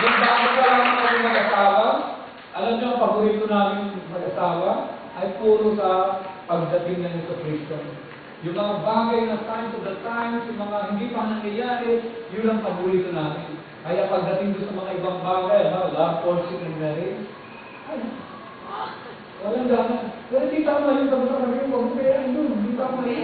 Yung bago pa lang kami mag-asawa, alam niyo ang paborito namin mag-asawa ay puro sa pagdating ng Yesu Cristo. Yung mga bagay na signs of the times, yung mga hindi pa nangyayari, yun ang paborito namin. Kaya pagdating doon sa mga ibang bagay, love, portion, and marriage, ay, walang gana. Pero hindi tama yun, sabi sa kami, huwag mo kaya yun, hindi tama yun.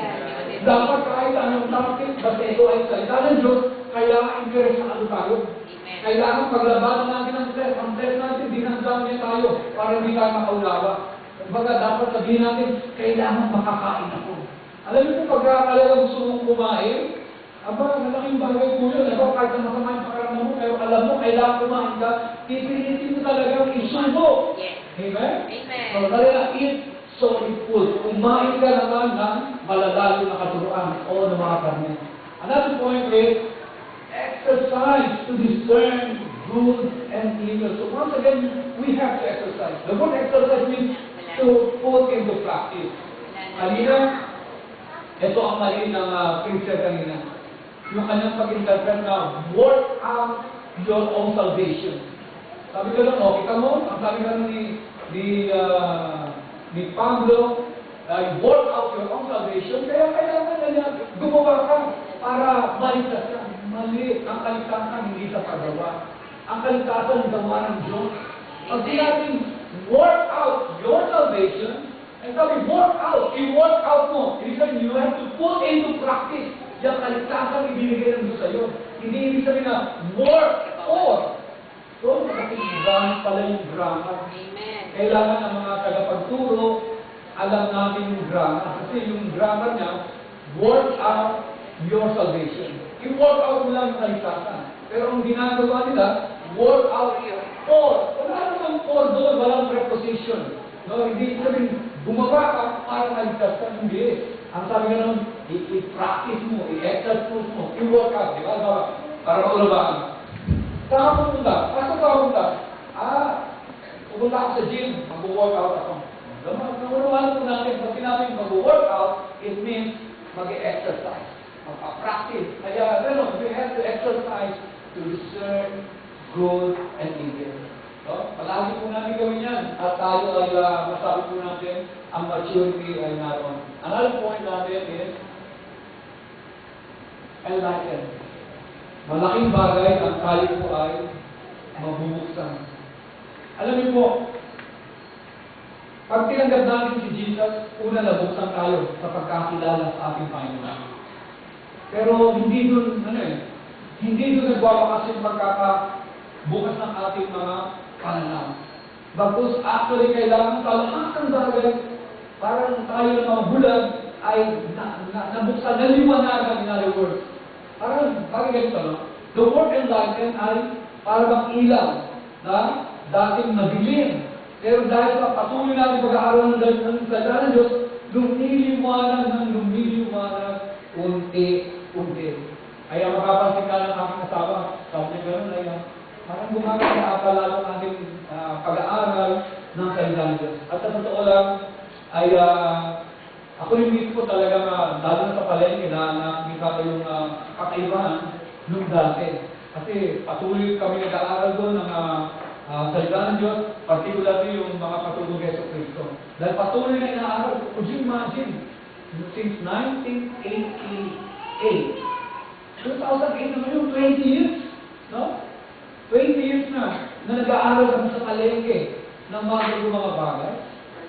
Dapat kahit anong topic, basta ito ay salita ng Diyos, kaya interesado tayo. Kailangan paglabanan natin ang flesh natin, dinagdang niya tayo para hindi tayo makaunawa. Kumbaga, dapat sabihin natin, kailangan makakain ako. Alam niyo po, pagkakalaga gusto mong kumain, aba, malaking bagay po yun. Aba, kahit na masama yung pakaramdam mo, pero alam mo, kailangan kumain ka, pipilitin mo talagang isubo. Yes. Amen? Amen. So, talaga, eat solid food. Kumain ka naman ng malalayo na katuruan o ng mga karne. Another point is, exercise to discern good and evil. So once again, we have to exercise. The word exercise means to put into practice. Kanina, ito ang mali ng preacher kanina. Yung kanyang pag-interpret na work out your own salvation. Sabi ko lang, kita mo, ang sabi ka ni Pablo, work out your own salvation, kaya kailangan na niya gumawa ka para maligtas ka. Mali, ang kaligtasan hindi sa paggawa. Ang kaligtasan gawa ng Diyos. Pag sinabing work out your salvation, and sabi work out, i-work out mo. Ibig sabihin, you have to put into practice yung kaligtasan ibinigay ng Diyos sa'yo. Hindi ibig sabihin na work for. So, nakikita pala yung grammar. Kailangan ng mga tagapagturo, alam natin yung grammar. Kasi yung grammar niya, work out your salvation. I-work out mo lang yung kaligtasan. Pero ang ginagawa nila, work out for. Wala namang for doon, walang preposition. No, hindi sabihin, gumawa ka para kaligtas ka. Hindi. Ang sabi nga nun, i-practice mo, i-exercise mo, i-work out. Di ba? Para maulabaan. Saan ka pupunta? Saan ka pupunta? Pupunta ako sa gym, mag-work out ako. Naman po natin, pag sinabing mag-work out, it means mag-exercise. Practice. Kaya, we have to exercise to discern good and evil. So, palagi po natin gawin yan. At tayo ay masabi po natin, ang maturity ay naroon. Another point natin is, enlighten. Malaking bagay ang tayo po ay mabubuksan. Alam niyo po, pag tinanggap natin si Jesus, una nabuksan tayo sa pagkakilala sa ating Panginoon. Pero hindi doon, hindi doon nagwawakas yung pagkakabukas ng ating mga pananaw. Bagkus, actually, kailangan sa lahat ng bagay, parang tayo ng mga bulag, ay nabuksan, naliwanagan, in other words. Parang, bakit ganito, no? The word enlighten ay parang ilaw na dating madilim. Pero dahil sa patuloy natin pag-aaral ng salita ng Diyos, lumiliwanag, unti-unti. Kaya makapansin ka ng aking asawa, sabi niya gano'n ay parang gumagana ata lalo ang ating pag-aaral ng salita ng Diyos. At sa totoo lang, ay ako rin mismo talaga lalo na sa palengke na nakikita ko yung kakaibahan nung dati. Kasi patuloy kami nag-aaral doon ng salita ng Diyos, particularly yung mga patulong Yeso Cristo. Dahil patuloy na inaaral, could you imagine, since 1988, 2008 naman yung 20 years, no? 20 years na nag-aaral kami sa palengke ng mga bagay.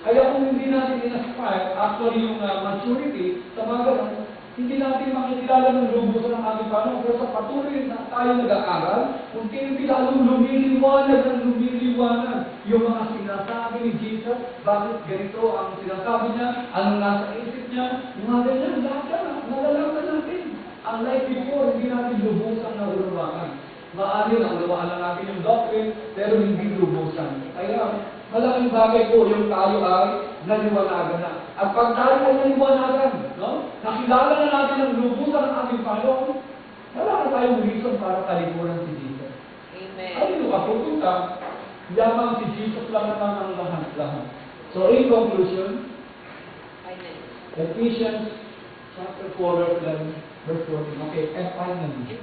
Kaya kung hindi natin in-aspire, actually yung maturity, sa mga ganun, hindi natin makikilala ng lubusan ng ating Panginoon. Pero sa patuloy na tayo nag-aaral, unti-unti lalong lumiliwanag yung mga sinasabi ni Jesus, bakit ganito ang sinasabi niya, anong nasa isip niya, yung mga ganyan, lahat yan, nalalaman natin. Unlike before, hindi natin lubusan na ulubangan. Maaaring ang ulubangan lang natin yung doctrine, pero hindi lubusan. Kaya, malaking bagay po yung tayo ay naliwanagan na. At pag tayo ay naliwanagan, no? Nakilala na natin ang lubusan ng ating Panginoon, wala na tayong reason para talikuran si Jesus. Amen. Ay, yung kapupunta, lamang si Jesus lang naman ang lahat-lahat. So, in conclusion, Amen. Ephesians chapter 4, verse 11, verse 14. Okay, and finally.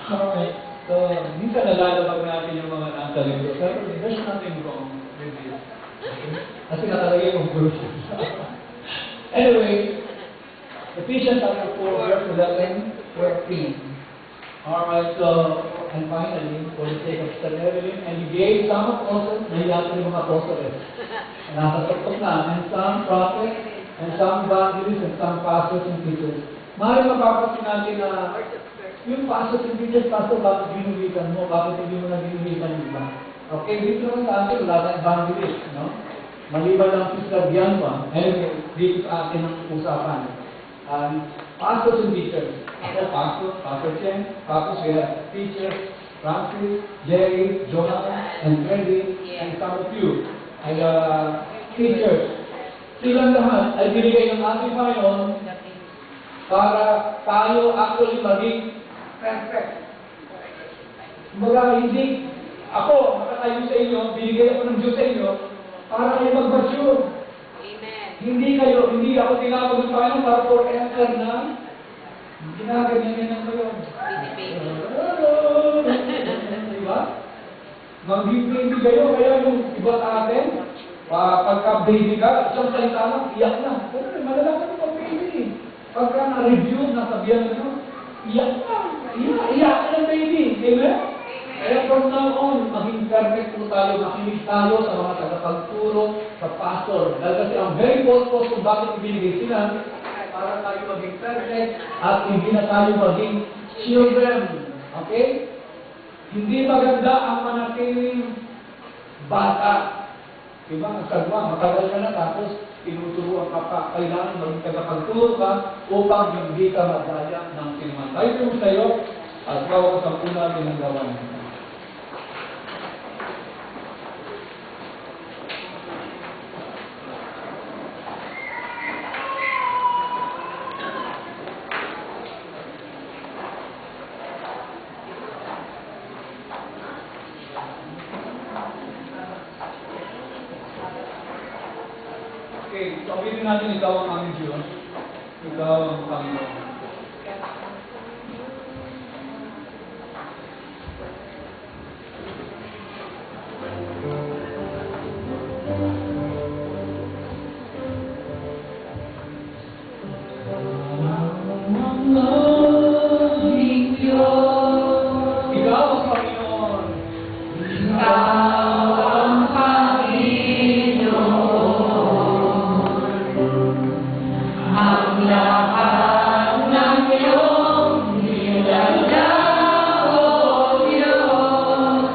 Alright. So, minsan nalalabag natin yung mga nasa libro. Pero there's nothing wrong with this. Kasi nakalagay yung conclusion. Anyway, Ephesians chapter 4, verse 11, 14. Alright, so, and finally, for the sake of stability, and he gave some apostles, nahiya ko yung mga apostles. Nasa tuktok na, and some prophets, and some evangelists, and some pastors and teachers. Maaaring mapapansin natin na yung pastors and teachers, pastor, bakit ginulitan mo? Bakit hindi mo na ginulitan yung iba? Okay, dito naman sa atin, wala tayong evangelist, no? Maliban lang si Sister Bianca. Anyway, dito sa atin ang usapan. Pastors and teachers. Ako, Pastor Chen, tapos we have teachers, Francis, Jerry, Johan, and Randy, and some of you ay teachers. Silang lahat ay binigay ng ating Panginoon para tayo actually maging perfect. Kumbaga, hindi ako makatayo sa inyo, binigay ako ng Diyos sa inyo para kayo mag-mature. Amen. Hindi ako tinawag ng Panginoon para forever na ginaganyan kayo. Diba? Mag-baby kayo, kaya yung iba sa atin, pagka-baby ka, isang salita lang, iyak na. Pero malalaman mo baby. Pagka na-review, nasabihan mo, iyak na. Iyak na ng baby. Amen? Kaya from now on, maging perfect po tayo, makinig tayo sa mga tagapagturo, sa pastor. Dahil kasi ang very purpose kung bakit ibinigay sila, para tayo maging perfect at hindi na tayo maging children. Okay? Hindi maganda ang manatiling bata. Diba? Ang sagwa, matagal ka na tapos tinuturuan ka pa. Kailangan maging tagapagturo ka upang hindi ka madaya ng sinuman. Tayo po sa iyo at gawa sa una ginagawa niyo. Okay, sabihin natin ikaw ang aming Diyos. Ikaw ang Panginoon.